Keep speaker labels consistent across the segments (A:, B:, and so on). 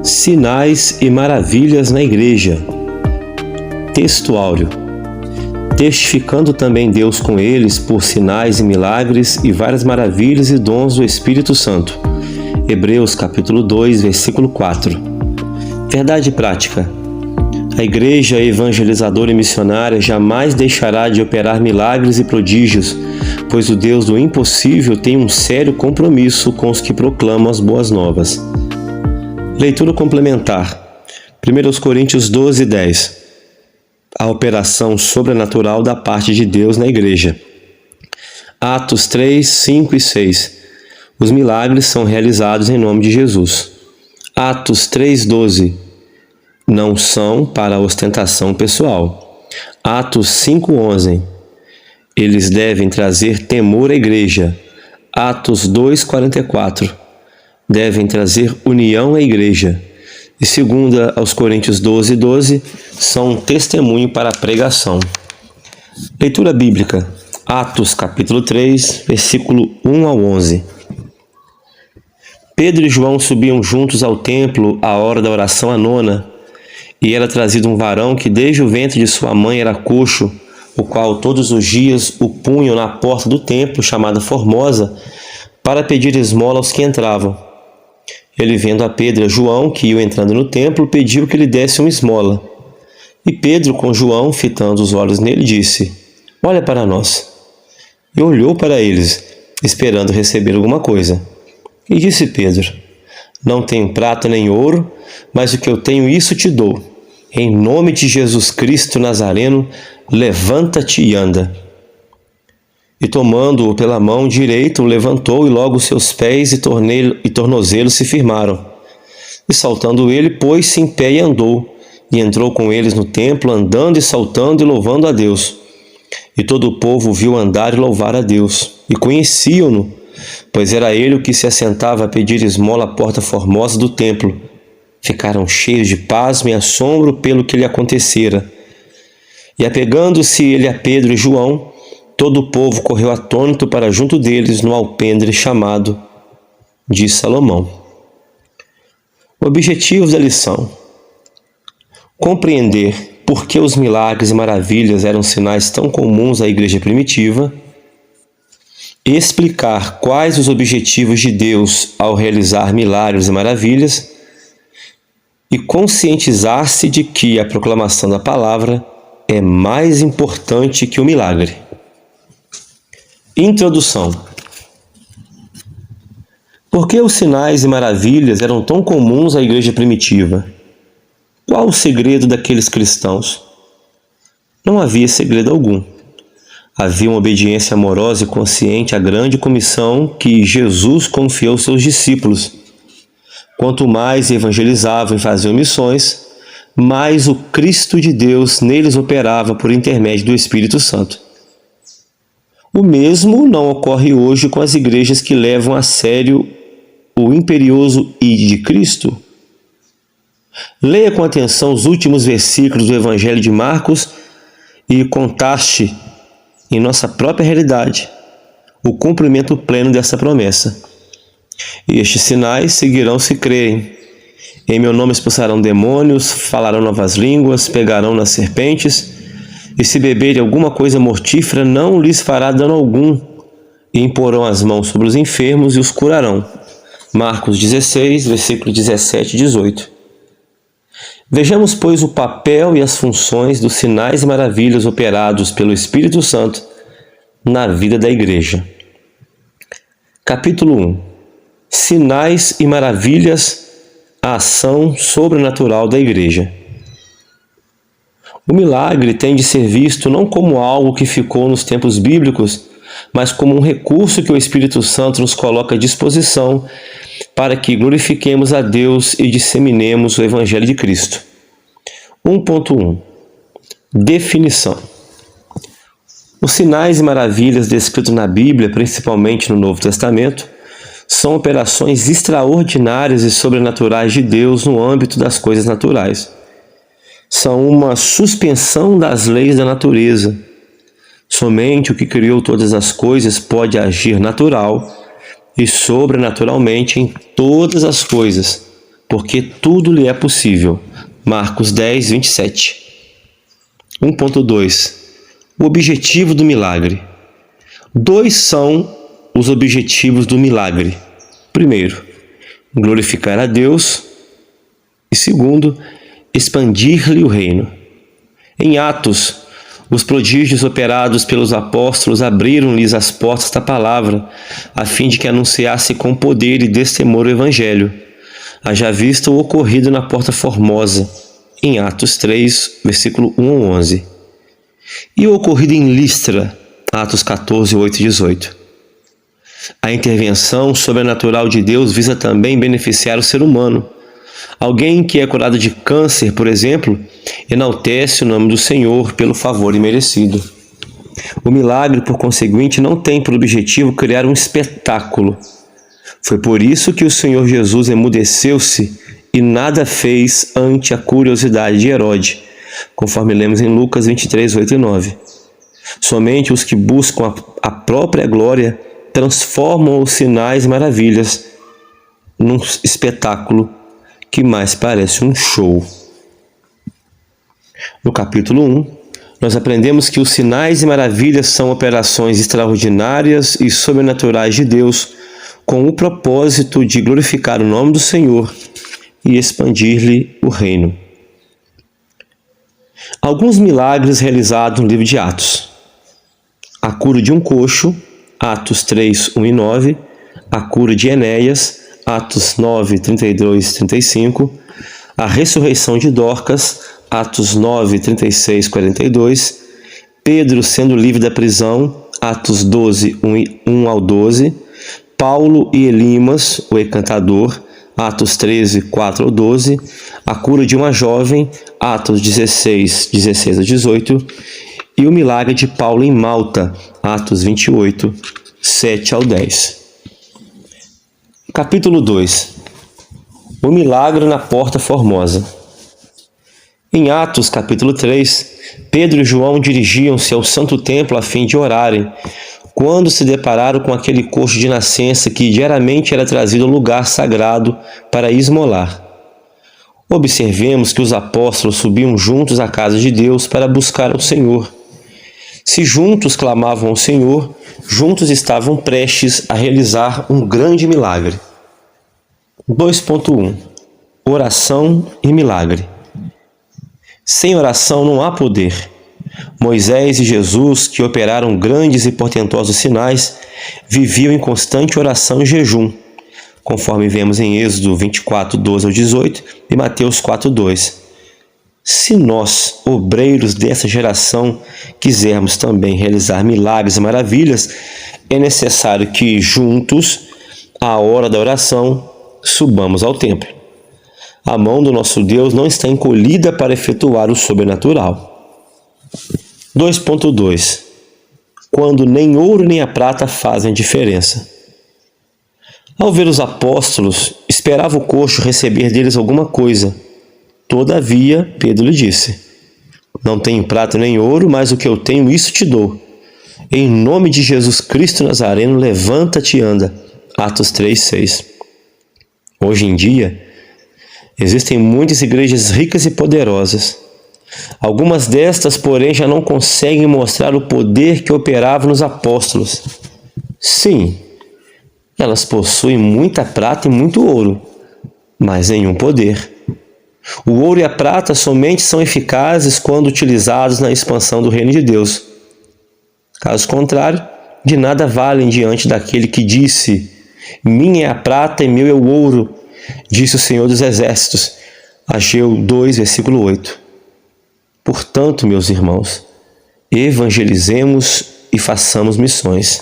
A: Sinais e maravilhas na igreja. Texto áureo. Testificando também Deus com eles por sinais e milagres e várias maravilhas e dons do Espírito Santo. Hebreus capítulo 2, versículo 4. Verdade prática. A igreja evangelizadora e missionária jamais deixará de operar milagres e prodígios, pois o Deus do impossível tem um sério compromisso com os que proclamam as boas novas. Leitura complementar. 1 Coríntios 12, 10. A operação sobrenatural da parte de Deus na igreja. Atos 3, 5 e 6. Os milagres são realizados em nome de Jesus. Atos 3, 12. Não são para ostentação pessoal. Atos 5, 11. Eles devem trazer temor à igreja. Atos 2, 44. Devem trazer união à igreja. E 2 aos Coríntios 12, 12, são um testemunho para a pregação. Leitura bíblica. Atos capítulo 3, versículo 1 ao 11. Pedro e João subiam juntos ao templo à hora da oração à nona, e era trazido um varão que desde o ventre de sua mãe era coxo, o qual todos os dias o punham na porta do templo, chamada Formosa, para pedir esmola aos que entravam. Ele, vendo a Pedro e a João, que iam entrando no templo, pediu que lhe desse uma esmola. E Pedro, com João, fitando os olhos nele, disse: Olha para nós. E olhou para eles, esperando receber alguma coisa. E disse Pedro: Não tenho prata nem ouro, mas o que eu tenho, isso te dou. Em nome de Jesus Cristo Nazareno, levanta-te e anda. E tomando-o pela mão direita, o levantou, e logo seus pés e tornozelos se firmaram. E saltando ele, pôs-se em pé e andou, e entrou com eles no templo, andando e saltando e louvando a Deus. E todo o povo viu andar e louvar a Deus, e conheciam-no, pois era ele o que se assentava a pedir esmola à porta formosa do templo. Ficaram cheios de pasmo e assombro pelo que lhe acontecera. E apegando-se ele a Pedro e João, todo o povo correu atônito para junto deles no alpendre chamado de Salomão. Objetivos da lição: compreender por que os milagres e maravilhas eram sinais tão comuns à igreja primitiva, explicar quais os objetivos de Deus ao realizar milagres e maravilhas e conscientizar-se de que a proclamação da palavra é mais importante que o milagre. Introdução. Por que os sinais e maravilhas eram tão comuns à igreja primitiva? Qual o segredo daqueles cristãos? Não havia segredo algum. Havia uma obediência amorosa e consciente à grande comissão que Jesus confiou aos seus discípulos. Quanto mais evangelizavam e faziam missões, mais o Cristo de Deus neles operava por intermédio do Espírito Santo. O mesmo não ocorre hoje com as igrejas que levam a sério o imperioso Ide de Cristo. Leia com atenção os últimos versículos do Evangelho de Marcos e contraste, em nossa própria realidade, o cumprimento pleno dessa promessa. Estes sinais seguirão se crerem. Em meu nome expulsarão demônios, falarão novas línguas, pegarão nas serpentes, e se beberem alguma coisa mortífera, não lhes fará dano algum, e imporão as mãos sobre os enfermos e os curarão. Marcos 16, versículos 17 e 18. Vejamos, pois, o papel e as funções dos sinais e maravilhas operados pelo Espírito Santo na vida da igreja. Capítulo 1. Sinais e maravilhas, a ação sobrenatural da igreja. O milagre tem de ser visto não como algo que ficou nos tempos bíblicos, mas como um recurso que o Espírito Santo nos coloca à disposição para que glorifiquemos a Deus e disseminemos o Evangelho de Cristo. 1.1. Definição. Os sinais e maravilhas descritos na Bíblia, principalmente no Novo Testamento, são operações extraordinárias e sobrenaturais de Deus no âmbito das coisas naturais. São uma suspensão das leis da natureza. Somente o que criou todas as coisas pode agir natural e sobrenaturalmente em todas as coisas, porque tudo lhe é possível. Marcos 10, 27. 1.2. O objetivo do milagre. Dois são os objetivos do milagre. Primeiro, glorificar a Deus. E segundo, expandir-lhe o reino. Em Atos, os prodígios operados pelos apóstolos abriram-lhes as portas da palavra, a fim de que anunciasse com poder e destemor o evangelho. Haja visto o ocorrido na Porta Formosa, em Atos 3, versículo 1 ao 11. E o ocorrido em Listra, Atos 14, 8 e 18. A intervenção sobrenatural de Deus visa também beneficiar o ser humano. Alguém que é curado de câncer, por exemplo, enaltece o nome do Senhor pelo favor imerecido. O milagre, por conseguinte, não tem por objetivo criar um espetáculo. Foi por isso que o Senhor Jesus emudeceu-se e nada fez ante a curiosidade de Herode, conforme lemos em Lucas 23, 8 e 9. Somente os que buscam a própria glória transformam os sinais e maravilhas num espetáculo que mais parece um show. No capítulo 1, nós aprendemos que os sinais e maravilhas são operações extraordinárias e sobrenaturais de Deus com o propósito de glorificar o nome do Senhor e expandir-lhe o reino. Alguns milagres realizados no livro de Atos. A cura de um coxo, Atos 3, 1 e 9. A cura de Enéas, Atos 9, 32 e 35. A ressurreição de Dorcas, Atos 9, 36 e 42. Pedro sendo livre da prisão, Atos 12, 1 ao 12. Paulo e Elimas, o encantador, Atos 13, 4 ao 12. A cura de uma jovem, Atos 16, 16 a 18. E o milagre de Paulo em Malta, Atos 28, 7 ao 10. Capítulo 2. O milagre na Porta Formosa. Em Atos, capítulo 3, Pedro e João dirigiam-se ao Santo Templo a fim de orarem, quando se depararam com aquele coxo de nascença que diariamente era trazido ao lugar sagrado para esmolar. Observemos que os apóstolos subiam juntos à casa de Deus para buscar ao Senhor. Se juntos clamavam ao Senhor, juntos estavam prestes a realizar um grande milagre. 2.1. Oração e milagre. Sem oração não há poder. Moisés e Jesus, que operaram grandes e portentosos sinais, viviam em constante oração e jejum, conforme vemos em Êxodo 24, 12 ao 18 e Mateus 4, 2. Se nós, obreiros dessa geração, quisermos também realizar milagres e maravilhas, é necessário que, juntos, à hora da oração, subamos ao templo. A mão do nosso Deus não está encolhida para efetuar o sobrenatural. 2.2. Quando nem ouro nem a prata fazem diferença. Ao ver os apóstolos, esperava o coxo receber deles alguma coisa. Todavia, Pedro lhe disse: Não tenho prata nem ouro, mas o que eu tenho, isso te dou. Em nome de Jesus Cristo Nazareno, levanta-te e anda. Atos 3, 6. Hoje em dia, existem muitas igrejas ricas e poderosas. Algumas destas, porém, já não conseguem mostrar o poder que operava nos apóstolos. Sim, elas possuem muita prata e muito ouro, mas nenhum poder. O ouro e a prata somente são eficazes quando utilizados na expansão do reino de Deus. Caso contrário, de nada valem diante daquele que disse: Minha é a prata e meu é o ouro, disse o Senhor dos Exércitos. Ageu 2, versículo 8. Portanto, meus irmãos, evangelizemos e façamos missões.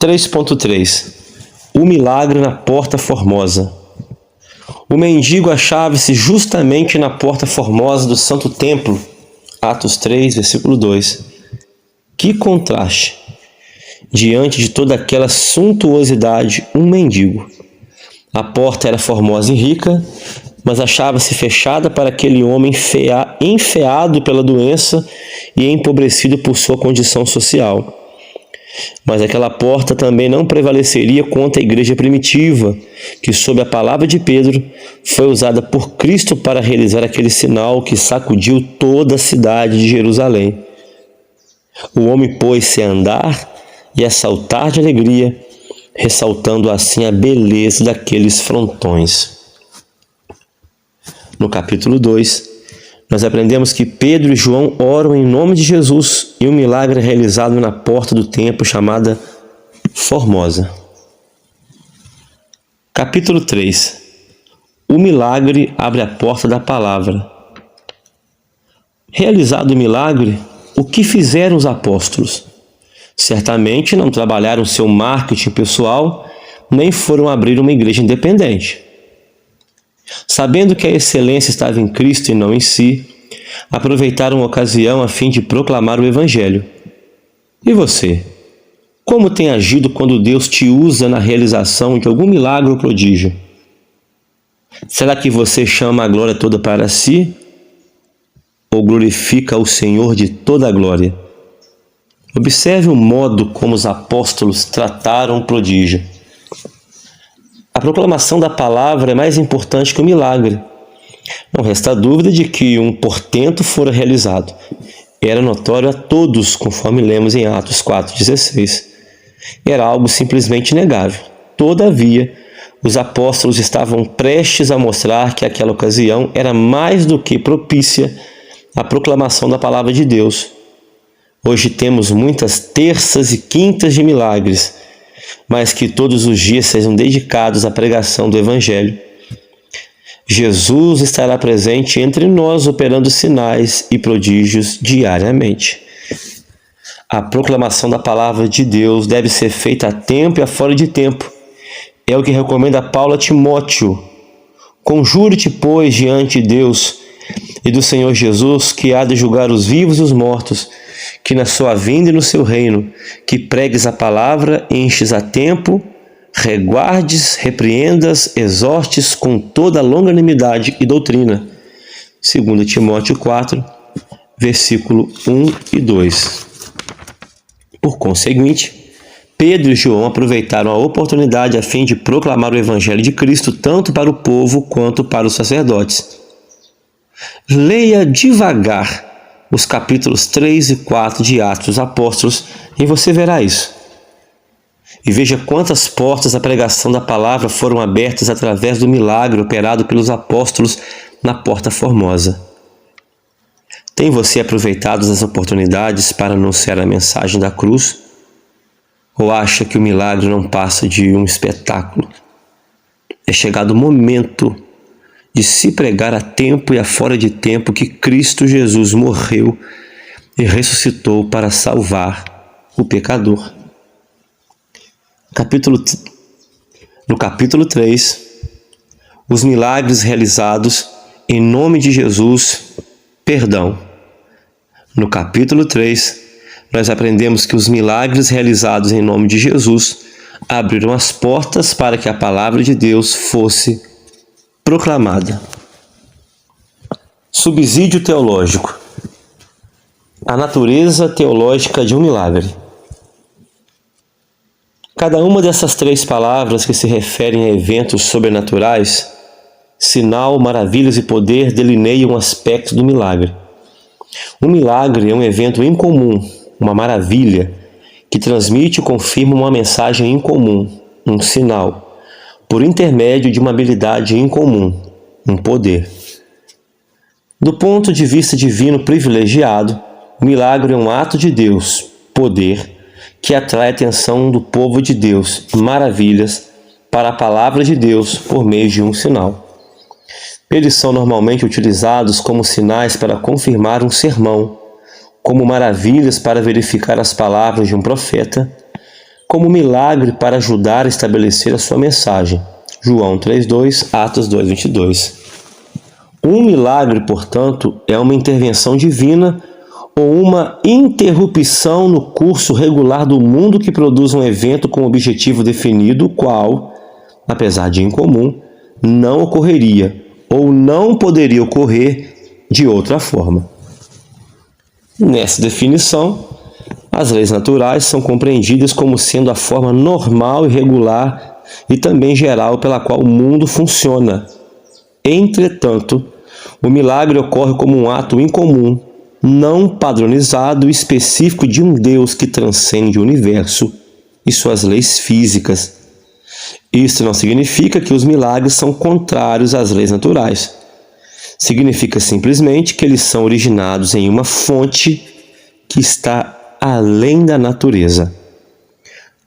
A: 3.3. O milagre na Porta Formosa. O mendigo achava-se justamente na Porta Formosa do Santo Templo. Atos 3, versículo 2. Que contraste! Diante de toda aquela suntuosidade, um mendigo. A porta era formosa e rica, mas achava-se fechada para aquele homem enfeado pela doença e empobrecido por sua condição social. Mas aquela porta também não prevaleceria contra a igreja primitiva, que, sob a palavra de Pedro, foi usada por Cristo para realizar aquele sinal que sacudiu toda a cidade de Jerusalém. O homem pôs-se a andar e a saltar de alegria, ressaltando assim a beleza daqueles frontões. No capítulo 2, nós aprendemos que Pedro e João oram em nome de Jesus e um milagre é realizado na porta do templo chamada Formosa. Capítulo 3. O milagre abre a porta da palavra. Realizado o milagre, o que fizeram os apóstolos? Certamente não trabalharam seu marketing pessoal, nem foram abrir uma igreja independente. Sabendo que a excelência estava em Cristo e não em si, aproveitaram a ocasião a fim de proclamar o Evangelho. E você? Como tem agido quando Deus te usa na realização de algum milagre ou prodígio? Será que você chama a glória toda para si? Ou glorifica o Senhor de toda a glória? Observe o modo como os apóstolos trataram o prodígio. A proclamação da palavra é mais importante que o milagre. Não resta dúvida de que um portento fora realizado. Era notório a todos, conforme lemos em Atos 4,16. Era algo simplesmente inegável. Todavia, os apóstolos estavam prestes a mostrar que aquela ocasião era mais do que propícia à proclamação da palavra de Deus. Hoje temos muitas terças e quintas de milagres, mas que todos os dias sejam dedicados à pregação do Evangelho. Jesus estará presente entre nós, operando sinais e prodígios diariamente. A proclamação da palavra de Deus deve ser feita a tempo e a fora de tempo. É o que recomenda Paulo a Timóteo. Conjure-te, pois, diante de Deus e do Senhor Jesus, que há de julgar os vivos e os mortos, que na sua vinda e no seu reino, que pregues a palavra, enches a tempo, reguardes, repreendas, exortes com toda a longanimidade e doutrina. 2 Timóteo 4, versículo 1 e 2. Por conseguinte, Pedro e João aproveitaram a oportunidade a fim de proclamar o Evangelho de Cristo tanto para o povo quanto para os sacerdotes. Leia devagar os capítulos 3 e 4 de Atos dos Apóstolos e você verá isso. E veja quantas portas da pregação da palavra foram abertas através do milagre operado pelos apóstolos na Porta Formosa. Tem você aproveitado as oportunidades para anunciar a mensagem da cruz? Ou acha que o milagre não passa de um espetáculo? É chegado o momento de se pregar a tempo e a fora de tempo que Cristo Jesus morreu e ressuscitou para salvar o pecador. No capítulo 3, os milagres realizados em nome de Jesus, perdão. No capítulo 3, nós aprendemos que os milagres realizados em nome de Jesus abriram as portas para que a palavra de Deus fosse proclamada. Subsídio teológico. A natureza teológica de um milagre. Cada uma dessas três palavras que se referem a eventos sobrenaturais, sinal, maravilhas e poder, delineiam um aspecto do milagre. Um milagre é um evento incomum, uma maravilha, que transmite e confirma uma mensagem incomum, um sinal, por intermédio de uma habilidade incomum, um poder. Do ponto de vista divino privilegiado, o milagre é um ato de Deus, poder, que atrai a atenção do povo de Deus, maravilhas, para a palavra de Deus por meio de um sinal. Eles são normalmente utilizados como sinais para confirmar um sermão, como maravilhas para verificar as palavras de um profeta, como milagre para ajudar a estabelecer a sua mensagem. João 3,2, Atos 2,22. Um milagre, portanto, é uma intervenção divina ou uma interrupção no curso regular do mundo que produz um evento com objetivo definido, qual, apesar de incomum, não ocorreria ou não poderia ocorrer de outra forma. Nessa definição, As leis naturais são compreendidas como sendo a forma normal e regular e também geral pela qual o mundo funciona. Entretanto, o milagre ocorre como um ato incomum, não padronizado e específico de um Deus que transcende o universo e suas leis físicas. Isso não significa que os milagres são contrários às leis naturais. Significa simplesmente que eles são originados em uma fonte que está além da natureza.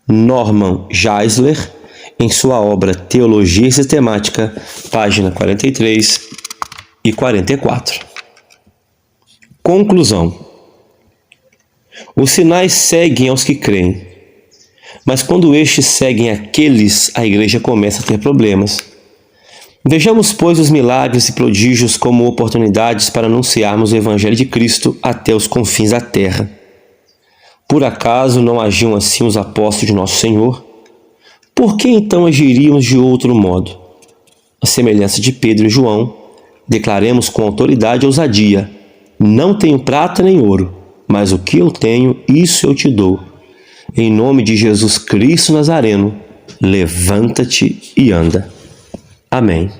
A: Norman Geisler, em sua obra Teologia Sistemática, página 43 e 44. Conclusão. Os sinais seguem aos que creem, mas quando estes seguem aqueles, a igreja começa a ter problemas. Vejamos, pois, os milagres e prodígios como oportunidades para anunciarmos o Evangelho de Cristo até os confins da terra. Por acaso não agiam assim os apóstolos de nosso Senhor? Por que então agiríamos de outro modo? A semelhança de Pedro e João, declaremos com autoridade e ousadia: não tenho prata nem ouro, mas o que eu tenho, isso eu te dou. Em nome de Jesus Cristo Nazareno, levanta-te e anda. Amém.